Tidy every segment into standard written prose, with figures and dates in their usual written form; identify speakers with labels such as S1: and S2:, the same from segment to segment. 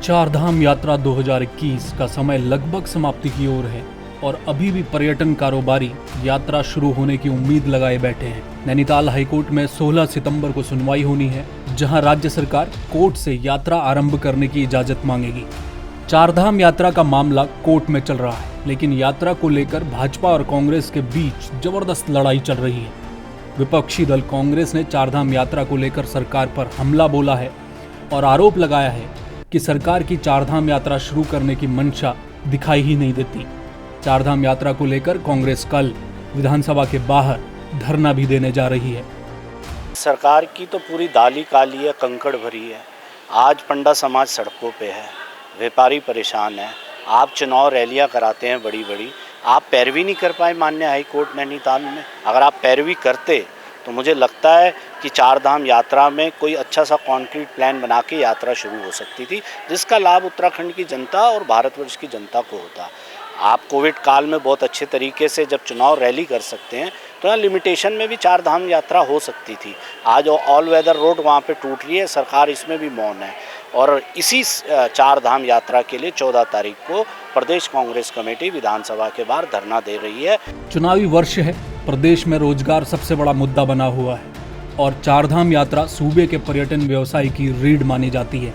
S1: चारधाम यात्रा 2021 का समय लगभग समाप्ति की ओर है और अभी भी पर्यटन कारोबारी यात्रा शुरू होने की उम्मीद लगाए बैठे हैं। नैनीताल हाईकोर्ट में 16 सितंबर को सुनवाई होनी है, जहां राज्य सरकार कोर्ट से यात्रा आरंभ करने की इजाजत मांगेगी। चारधाम यात्रा का मामला कोर्ट में चल रहा है, लेकिन यात्रा को लेकर भाजपा और कांग्रेस के बीच जबरदस्त लड़ाई चल रही है। विपक्षी दल कांग्रेस ने चारधाम यात्रा को लेकर सरकार पर हमला बोला है और आरोप लगाया है कि सरकार की चारधाम यात्रा शुरू करने की मंशा दिखाई ही नहीं देती। चारधाम यात्रा को लेकर कांग्रेस कल विधानसभा के बाहर धरना भी देने जा रही है।
S2: सरकार की तो पूरी दाली काली है, कंकड़ भरी है। आज पंडा समाज सड़कों पे है, व्यापारी परेशान है। आप चुनाव रैलियां कराते हैं बड़ी बड़ी, आप पैरवी नहीं कर पाए माननीय हाई कोर्ट नैनीताल में। अगर आप पैरवी करते तो मुझे लगता है कि चारधाम यात्रा में कोई अच्छा सा कॉन्क्रीट प्लान बना के यात्रा शुरू हो सकती थी, जिसका लाभ उत्तराखंड की जनता और भारतवर्ष की जनता को होता। आप कोविड काल में बहुत अच्छे तरीके से जब चुनाव रैली कर सकते हैं, तो यहाँ लिमिटेशन में भी चारधाम यात्रा हो सकती थी। आज ऑल वेदर रोड वहाँ पे टूट रही है, सरकार इसमें भी मौन है। और इसी चारधाम यात्रा के लिए 14 तारीख को प्रदेश कांग्रेस कमेटी विधानसभा के बाहर धरना दे रही है।
S1: चुनावी वर्ष है, प्रदेश में रोजगार सबसे बड़ा मुद्दा बना हुआ है और चारधाम यात्रा सूबे के पर्यटन व्यवसाय की रीढ़ मानी जाती है।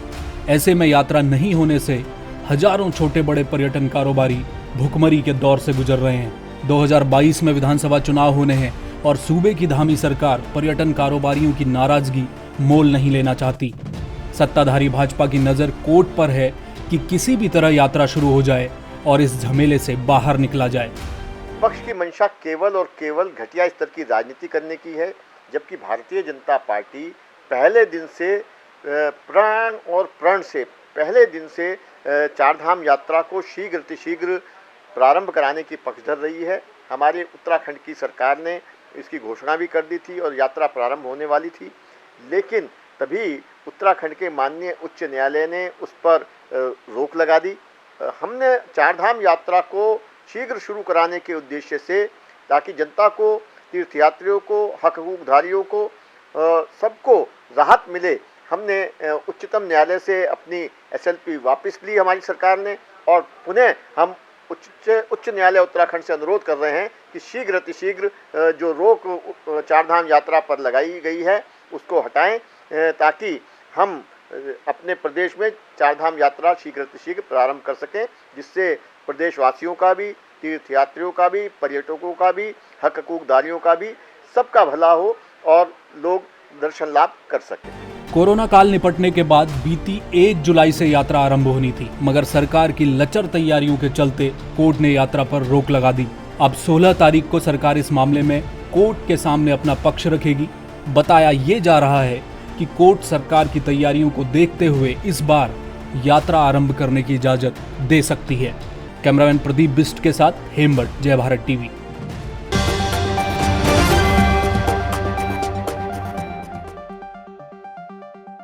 S1: ऐसे में यात्रा नहीं होने से हजारों छोटे बड़े पर्यटन कारोबारी भुखमरी के दौर से गुजर रहे हैं। 2022 में विधानसभा चुनाव होने हैं और सूबे की धामी सरकार पर्यटन कारोबारियों की नाराजगी मोल नहीं लेना चाहती। सत्ताधारी भाजपा की नजर कोर्ट पर है कि किसी भी तरह यात्रा शुरू हो जाए और इस झमेले से बाहर निकला जाए।
S3: पक्ष की मंशा केवल और केवल घटिया स्तर की राजनीति करने की है, जबकि भारतीय जनता पार्टी पहले दिन से प्राण और प्रण से पहले दिन से चारधाम यात्रा को शीघ्र प्रारंभ कराने की पक्षधर रही है। हमारे उत्तराखंड की सरकार ने इसकी घोषणा भी कर दी थी और यात्रा प्रारंभ होने वाली थी, लेकिन तभी उत्तराखंड के माननीय उच्च न्यायालय ने उस पर रोक लगा दी। हमने चारधाम यात्रा को शीघ्र शुरू कराने के उद्देश्य से, ताकि जनता को, तीर्थयात्रियों को, हक हकूकधारियों को, सबको राहत मिले, हमने उच्चतम न्यायालय से अपनी SLP वापस ली हमारी सरकार ने, और पुनः हम उच्च न्यायालय उत्तराखंड से अनुरोध कर रहे हैं कि शीघ्र जो रोक चारधाम यात्रा पर लगाई गई है उसको हटाएं, ताकि हम अपने प्रदेश में चारधाम यात्रा शीघ्र प्रारंभ कर सकें, जिससे प्रदेशवासियों का भी, तीर्थयात्रियों का भी, पर्यटकों का भी, हक हकूकदारियों का भी, सबका भला हो और लोग दर्शन लाभ कर सकें।
S1: कोरोना काल निपटने के बाद बीती 1 जुलाई से यात्रा आरंभ होनी थी, मगर सरकार की लचर तैयारियों के चलते कोर्ट ने यात्रा पर रोक लगा दी। अब 16 तारीख को सरकार इस मामले में कोर्ट के सामने अपना पक्ष रखेगी। बताया ये जा रहा है कि कोर्ट सरकार की तैयारियों को देखते हुए इस बार यात्रा आरंभ करने की इजाजत दे सकती है। कैमरामैन प्रदीप बिस्ट के साथ हेमबट, जय भारत टीवी।